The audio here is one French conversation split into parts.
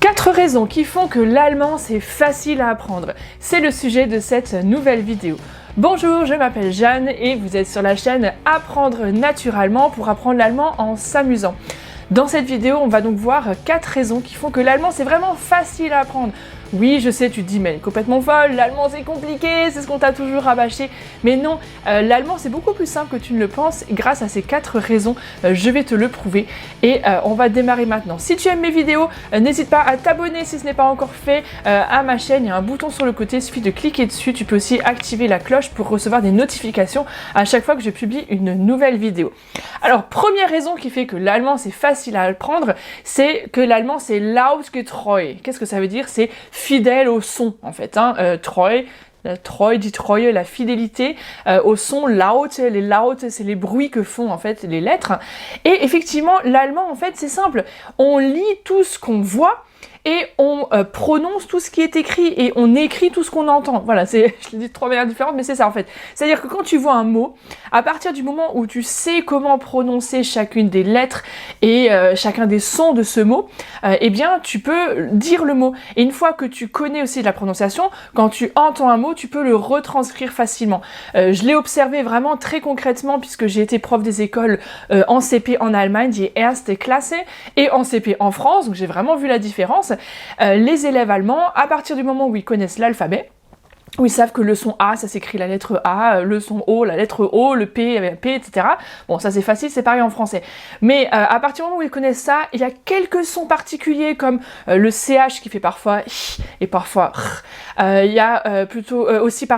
4 raisons qui font que l'allemand c'est facile à apprendre. C'est le sujet de cette nouvelle vidéo. Bonjour, je m'appelle Jeanne et vous êtes sur la chaîne Apprendre naturellement pour apprendre l'allemand en s'amusant. Dans cette vidéo, on va donc voir 4 raisons qui font que l'allemand c'est vraiment facile à apprendre. Oui, je sais, tu te dis, mais elle est complètement folle, l'allemand c'est compliqué, c'est ce qu'on t'a toujours rabâché. Mais non, l'allemand c'est beaucoup plus simple que tu ne le penses. Grâce à ces 4 raisons, je vais te le prouver. Et on va démarrer maintenant. Si tu aimes mes vidéos, n'hésite pas à t'abonner si ce n'est pas encore fait à ma chaîne. Il y a un bouton sur le côté, il suffit de cliquer dessus. Tu peux aussi activer la cloche pour recevoir des notifications à chaque fois que je publie une nouvelle vidéo. Alors, première raison qui fait que l'allemand c'est facile à apprendre, c'est que l'allemand c'est lautgetreu. Qu'est-ce que ça veut dire? C'est fidèle au son, en fait. Treu, die Treue, la fidélité au son, laut, les lautes, c'est les bruits que font en fait les lettres. Et effectivement, l'allemand, en fait, c'est simple. On lit tout ce qu'on voit et on prononce tout ce qui est écrit et on écrit tout ce qu'on entend. Voilà, je l'ai dit de 3 manières différentes, mais c'est ça en fait. C'est-à-dire que quand tu vois un mot, à partir du moment où tu sais comment prononcer chacune des lettres et chacun des sons de ce mot, eh bien tu peux dire le mot. Et une fois que tu connais aussi la prononciation, quand tu entends un mot, tu peux le retranscrire facilement. Je l'ai observé vraiment très concrètement puisque j'ai été prof des écoles en CP en Allemagne, die erste Klasse, et en CP en France, donc j'ai vraiment vu la différence. Les élèves allemands, à partir du moment où ils connaissent l'alphabet, où ils savent que le son A, ça s'écrit la lettre A, le son O, la lettre O, le P, etc. Bon, ça c'est facile, c'est pareil en français. Mais à partir du moment où ils connaissent ça, il y a quelques sons particuliers comme le CH qui fait parfois et parfois il y a plutôt aussi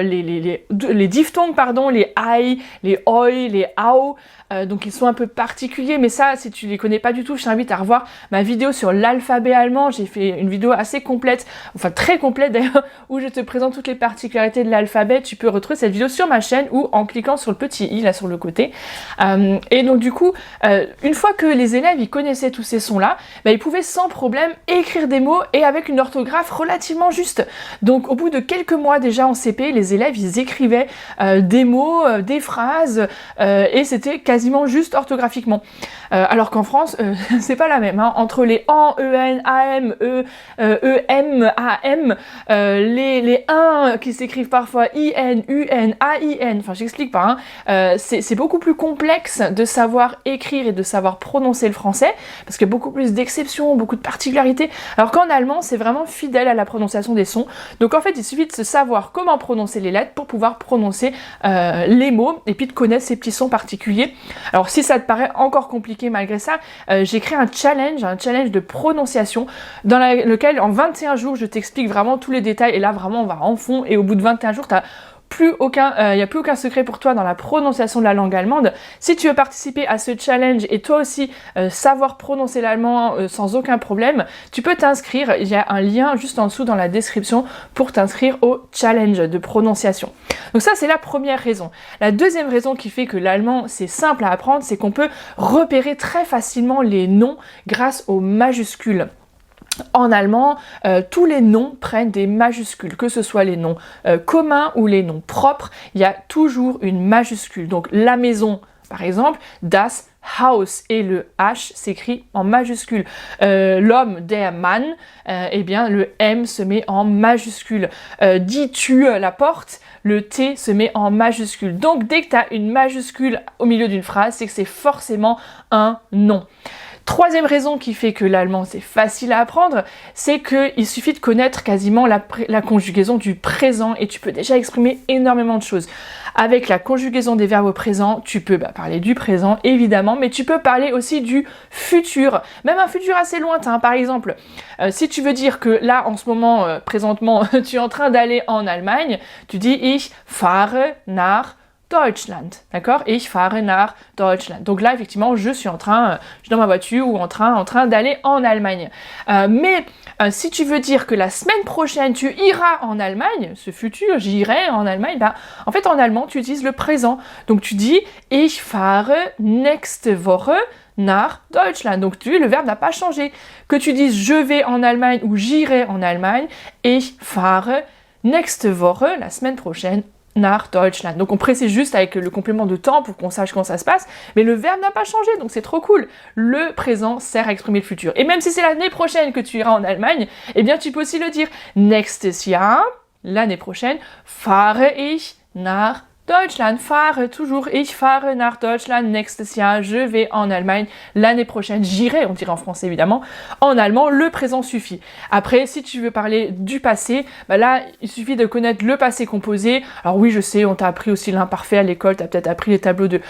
les diphtongues, les AI, les OI, les AO. Donc ils sont un peu particuliers, mais ça, si tu les connais pas du tout, je t'invite à revoir ma vidéo sur l'alphabet allemand. J'ai fait une vidéo assez complète, enfin très complète d'ailleurs, où je te présente toutes les particularités de l'alphabet. Tu peux retrouver cette vidéo sur ma chaîne ou en cliquant sur le petit i là sur le côté. Et donc du coup, une fois que les élèves ils connaissaient tous ces sons-là, ils pouvaient sans problème écrire des mots et avec une orthographe relativement juste. Donc au bout de quelques mois déjà en CP, les élèves ils écrivaient des mots, des phrases et c'était quasiment juste orthographiquement. Alors qu'en France, c'est pas la même. Hein. Entre les en, en, am, em, am, les 1 qui s'écrivent parfois in, un, ain, enfin j'explique pas, hein. C'est beaucoup plus complexe de savoir écrire et de savoir prononcer le français, parce qu'il y a beaucoup plus d'exceptions, beaucoup de particularités, alors qu'en allemand, c'est vraiment fidèle à la prononciation des sons. Donc en fait, il suffit de se savoir comment prononcer les lettres pour pouvoir prononcer les mots, et puis de connaître ces petits sons particuliers. Alors si ça te paraît encore compliqué malgré ça, j'ai créé un challenge de prononciation dans lequel en 21 jours je t'explique vraiment tous les détails et là vraiment on va en fond et au bout de 21 jours t'as il n'y a plus aucun secret pour toi dans la prononciation de la langue allemande. Si tu veux participer à ce challenge et toi aussi savoir prononcer l'allemand sans aucun problème, tu peux t'inscrire. Il y a un lien juste en dessous dans la description pour t'inscrire au challenge de prononciation. Donc ça, c'est la première raison. La deuxième raison qui fait que l'allemand, c'est simple à apprendre, c'est qu'on peut repérer très facilement les noms grâce aux majuscules. En allemand, tous les noms prennent des majuscules, que ce soit les noms communs ou les noms propres, il y a toujours une majuscule. Donc la maison, par exemple, das Haus, et le H s'écrit en majuscule. L'homme, der Mann, eh bien le M se met en majuscule. Dis-tu la porte, le T se met en majuscule. Donc dès que tu as une majuscule au milieu d'une phrase, c'est que c'est forcément un nom. Troisième raison qui fait que l'allemand c'est facile à apprendre, c'est qu'il suffit de connaître quasiment la conjugaison du présent et tu peux déjà exprimer énormément de choses. Avec la conjugaison des verbes au présent, tu peux parler du présent évidemment, mais tu peux parler aussi du futur, même un futur assez lointain. Par exemple, si tu veux dire que là en ce moment, présentement, tu es en train d'aller en Allemagne, tu dis ich fahre nach Deutschland, d'accord? Ich fahre nach Deutschland. Donc là, effectivement, je suis dans ma voiture ou en train d'aller en Allemagne. Mais si tu veux dire que la semaine prochaine, tu iras en Allemagne, ce futur, j'irai en Allemagne, en fait, en allemand, tu utilises le présent. Donc tu dis, ich fahre nächste Woche nach Deutschland. Donc le verbe n'a pas changé. Que tu dises je vais en Allemagne ou j'irai en Allemagne, ich fahre nächste Woche, la semaine prochaine, nach Deutschland. Donc on précise juste avec le complément de temps pour qu'on sache quand ça se passe, mais le verbe n'a pas changé, donc c'est trop cool. Le présent sert à exprimer le futur. Et même si c'est l'année prochaine que tu iras en Allemagne, eh bien tu peux aussi le dire. Nächstes Jahr, l'année prochaine, fahre ich nach Deutschland, fahre toujours, ich fahre nach Deutschland, nächstes Jahr, je vais en Allemagne, l'année prochaine, j'irai, on dirait en français évidemment, en allemand, le présent suffit. Après, si tu veux parler du passé, bah là, il suffit de connaître le passé composé. Alors oui, je sais, on t'a appris aussi l'imparfait à l'école, t'as peut-être appris les tableaux de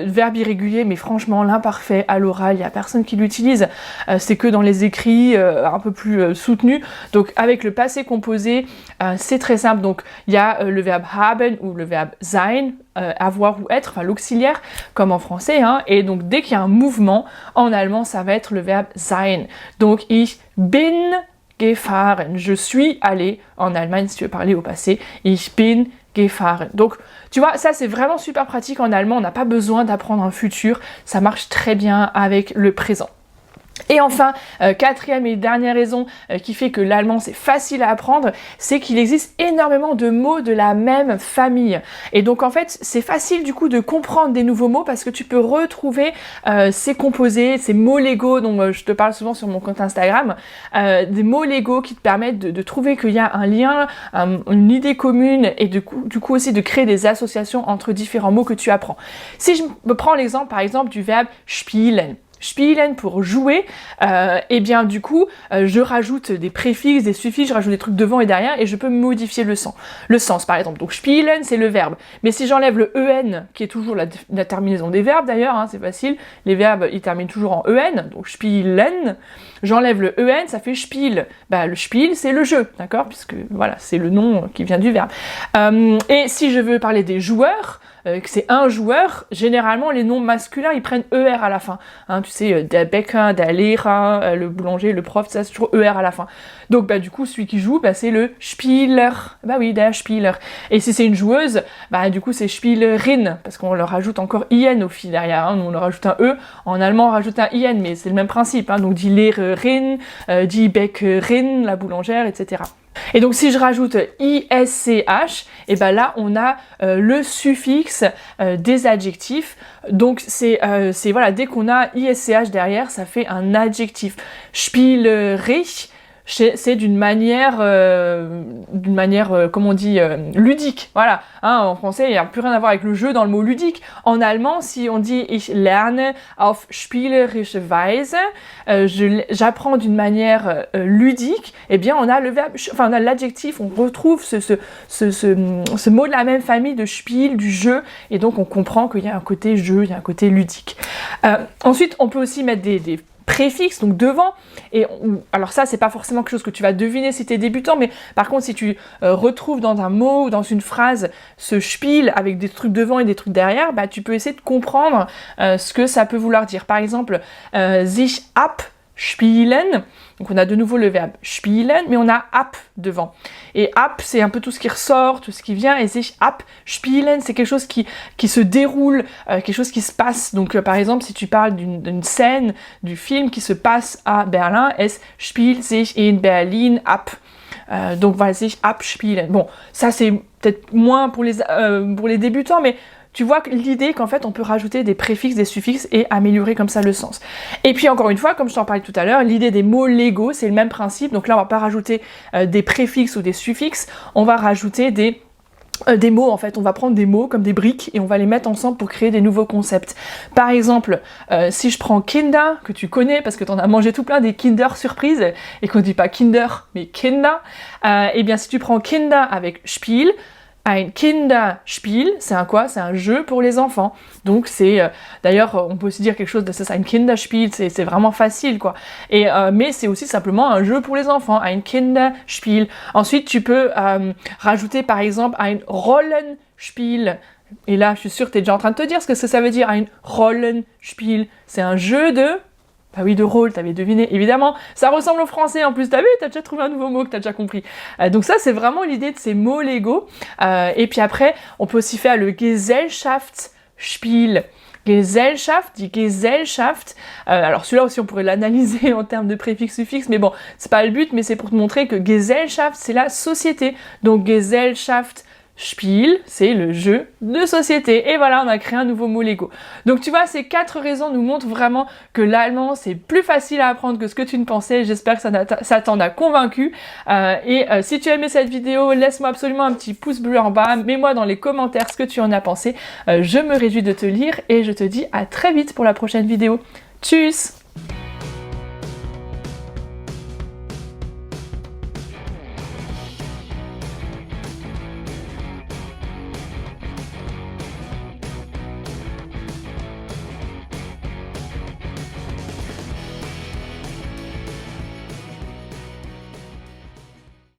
verbes irréguliers, mais franchement, l'imparfait à l'oral, il n'y a personne qui l'utilise, c'est que dans les écrits un peu plus soutenus. Donc avec le passé composé, c'est très simple, donc il y a le verbe haben ou le verbe sein, avoir ou être, enfin l'auxiliaire, comme en français, hein, et donc dès qu'il y a un mouvement, en allemand, ça va être le verbe sein. Donc, ich bin gefahren, je suis allé en Allemagne, si tu veux parler au passé, ich bin gefahren. Donc, tu vois, ça c'est vraiment super pratique en allemand, on n'a pas besoin d'apprendre un futur, ça marche très bien avec le présent. Et enfin, quatrième et dernière raison qui fait que l'allemand c'est facile à apprendre, c'est qu'il existe énormément de mots de la même famille. Et donc en fait, c'est facile du coup de comprendre des nouveaux mots parce que tu peux retrouver ces composés, ces mots légaux dont je te parle souvent sur mon compte Instagram, des mots légaux qui te permettent de trouver qu'il y a un lien, une idée commune et du coup aussi de créer des associations entre différents mots que tu apprends. Si je me prends l'exemple par exemple du verbe spielen. Spielen pour jouer, et bien du coup, je rajoute des préfixes, des suffixes, je rajoute des trucs devant et derrière et je peux modifier le sens par exemple. Donc spielen, c'est le verbe. Mais si j'enlève le en, qui est toujours la terminaison des verbes d'ailleurs, hein, c'est facile, les verbes ils terminent toujours en en, donc spielen, j'enlève le en, ça fait spiel. Bah, le spiel, c'est le jeu, d'accord, puisque voilà, c'est le nom qui vient du verbe. Et si je veux parler des joueurs, que c'est un joueur, généralement les noms masculins ils prennent ER à la fin. Hein, tu sais, der Bäcker, der Lehrer, le boulanger, le prof, ça c'est toujours ER à la fin. Donc bah du coup celui qui joue, bah, c'est le Spieler. Bah oui, der Spieler. Et si c'est une joueuse, bah du coup c'est Spielerin, parce qu'on leur rajoute encore IN au fil derrière. Hein, nous on leur rajoute un E, en allemand on rajoute un IN, mais c'est le même principe. Hein, donc die Lehrerin, die Bäckerin, la boulangère, etc. Et donc si je rajoute ISCH, et ben là on a le suffixe des adjectifs. Donc c'est voilà, dès qu'on a ISCH derrière, ça fait un adjectif. Spielerig, c'est d'une manière, comment on dit, ludique. Voilà. Hein, en français, il n'y a plus rien à voir avec le jeu dans le mot ludique. En allemand, si on dit ich lerne auf spielerische Weise, j'apprends d'une manière ludique, eh bien on a le verbe, enfin on a l'adjectif, on retrouve ce mot de la même famille de spiel, du jeu, et donc on comprend qu'il y a un côté jeu, il y a un côté ludique. Ensuite, on peut aussi mettre des préfixe, donc devant, et alors ça c'est pas forcément quelque chose que tu vas deviner si tu es débutant, mais par contre si tu retrouves dans un mot ou dans une phrase ce spiel avec des trucs devant et des trucs derrière, bah tu peux essayer de comprendre ce que ça peut vouloir dire. Par exemple, sich abspielen, donc on a de nouveau le verbe spielen, mais on a ab devant. Et ab, c'est un peu tout ce qui ressort, tout ce qui vient, et sich abspielen, c'est quelque chose qui se déroule, quelque chose qui se passe. Donc par exemple, si tu parles d'une scène du film qui se passe à Berlin, es spielt sich in Berlin ab. Donc voilà, sich abspielen. Bon, ça c'est peut-être moins pour les débutants, mais tu vois l'idée qu'en fait on peut rajouter des préfixes, des suffixes et améliorer comme ça le sens. Et puis encore une fois, comme je t'en parlais tout à l'heure, l'idée des mots légaux, c'est le même principe. Donc là on va pas rajouter des préfixes ou des suffixes, on va rajouter des mots en fait, on va prendre des mots comme des briques et on va les mettre ensemble pour créer des nouveaux concepts. Par exemple, si je prends Kinder, que tu connais parce que t'en as mangé tout plein des Kinder surprise et qu'on dit pas Kinder mais Kinder, et bien si tu prends Kinder avec Spiel, ein Kinderspiel, c'est un quoi? C'est un jeu pour les enfants. Donc c'est, d'ailleurs, on peut aussi dire quelque chose de ça, c'est un Kinderspiel, c'est vraiment facile quoi. Et mais c'est aussi simplement un jeu pour les enfants, ein Kinderspiel. Ensuite, tu peux rajouter par exemple ein Rollenspiel. Et là, je suis sûre que tu es déjà en train de te dire ce que ça veut dire, ein Rollenspiel. C'est un jeu de... Bah oui, de rôle, t'avais deviné, évidemment. Ça ressemble au français en plus, t'as vu, t'as déjà trouvé un nouveau mot que t'as déjà compris. Donc ça, c'est vraiment l'idée de ces mots légaux. Et puis après, on peut aussi faire le Gesellschaftsspiel. Gesellschaft, die Gesellschaft. Alors celui-là aussi, on pourrait l'analyser en termes de préfixe, suffixe, mais bon, c'est pas le but, mais c'est pour te montrer que Gesellschaft, c'est la société. Donc Gesellschaft, Spiel, c'est le jeu de société. Et voilà, on a créé un nouveau mot Lego. Donc tu vois, ces 4 raisons nous montrent vraiment que l'allemand, c'est plus facile à apprendre que ce que tu ne pensais. J'espère que ça t'en a convaincu. Si tu as aimé cette vidéo, laisse-moi absolument un petit pouce bleu en bas. Mets-moi dans les commentaires ce que tu en as pensé. Je me réjouis de te lire et je te dis à très vite pour la prochaine vidéo. Tchuss!